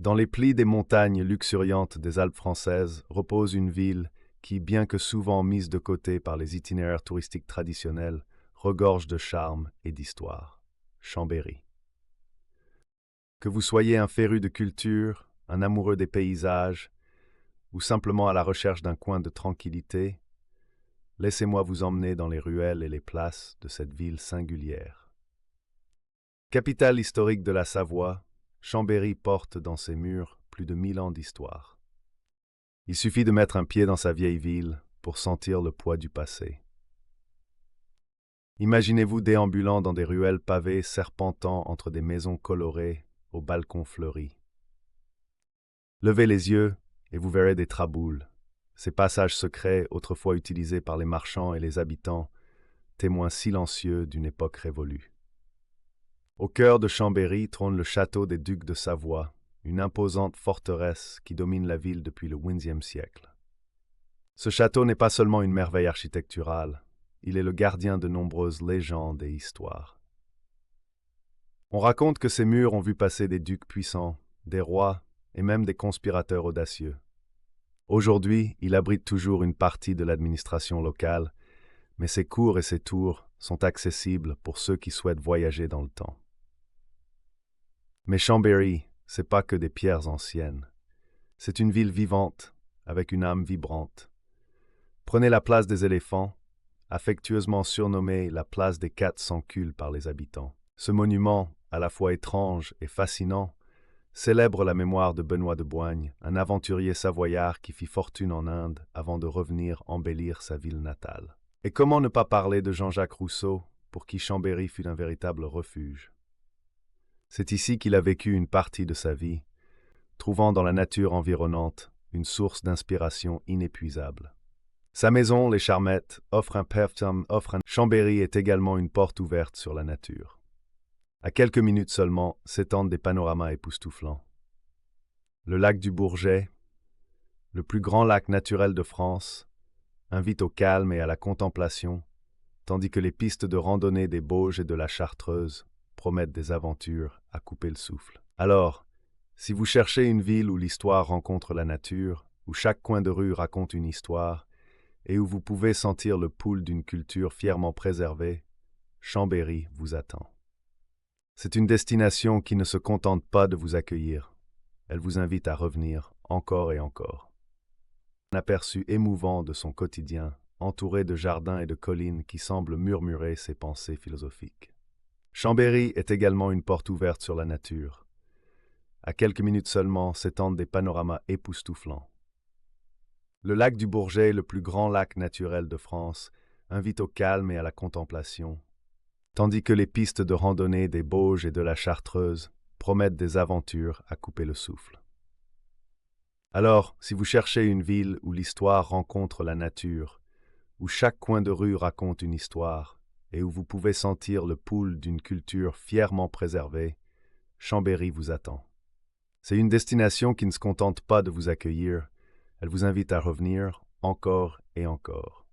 Dans les plis des montagnes luxuriantes des Alpes françaises repose une ville qui, bien que souvent mise de côté par les itinéraires touristiques traditionnels, regorge de charme et d'histoire. Chambéry. Que vous soyez un féru de culture, un amoureux des paysages, ou simplement à la recherche d'un coin de tranquillité, laissez-moi vous emmener dans les ruelles et les places de cette ville singulière. Capitale historique de la Savoie, Chambéry porte dans ses murs plus de 1000 ans d'histoire. Il suffit de mettre un pied dans sa vieille ville pour sentir le poids du passé. Imaginez-vous déambulant dans des ruelles pavées serpentant entre des maisons colorées aux balcons fleuris. Levez les yeux et vous verrez des traboules, ces passages secrets autrefois utilisés par les marchands et les habitants, témoins silencieux d'une époque révolue. Au cœur de Chambéry trône le château des Ducs de Savoie, une imposante forteresse qui domine la ville depuis le XVe siècle. Ce château n'est pas seulement une merveille architecturale, il est le gardien de nombreuses légendes et histoires. On raconte que ces murs ont vu passer des ducs puissants, des rois et même des conspirateurs audacieux. Aujourd'hui, il abrite toujours une partie de l'administration locale, mais ses cours et ses tours sont accessibles pour ceux qui souhaitent voyager dans le temps. Mais Chambéry, c'est pas que des pierres anciennes. C'est une ville vivante, avec une âme vibrante. Prenez la place des éléphants, affectueusement surnommée la place des 400 culs par les habitants. Ce monument, à la fois étrange et fascinant, célèbre la mémoire de Benoît de Boigne, un aventurier savoyard qui fit fortune en Inde avant de revenir embellir sa ville natale. Et comment ne pas parler de Jean-Jacques Rousseau, pour qui Chambéry fut un véritable refuge. C'est ici qu'il a vécu une partie de sa vie, trouvant dans la nature environnante une source d'inspiration inépuisable. Sa maison, les Charmettes, offre un Chambéry est également une porte ouverte sur la nature. À quelques minutes seulement s'étendent des panoramas époustouflants. Le lac du Bourget, le plus grand lac naturel de France, invite au calme et à la contemplation, tandis que les pistes de randonnée des Bauges et de la Chartreuse promettent des aventures à couper le souffle. Alors, si vous cherchez une ville où l'histoire rencontre la nature, où chaque coin de rue raconte une histoire, et où vous pouvez sentir le pouls d'une culture fièrement préservée, Chambéry vous attend. C'est une destination qui ne se contente pas de vous accueillir, elle vous invite à revenir encore et encore. Un aperçu émouvant de son quotidien, entouré de jardins et de collines qui semblent murmurer ses pensées philosophiques. Chambéry est également une porte ouverte sur la nature. À quelques minutes seulement s'étendent des panoramas époustouflants. Le lac du Bourget, le plus grand lac naturel de France, invite au calme et à la contemplation, tandis que les pistes de randonnée des Bauges et de la Chartreuse promettent des aventures à couper le souffle. Alors, si vous cherchez une ville où l'histoire rencontre la nature, où chaque coin de rue raconte une histoire, et où vous pouvez sentir le pouls d'une culture fièrement préservée, Chambéry vous attend. C'est une destination qui ne se contente pas de vous accueillir, elle vous invite à revenir encore et encore.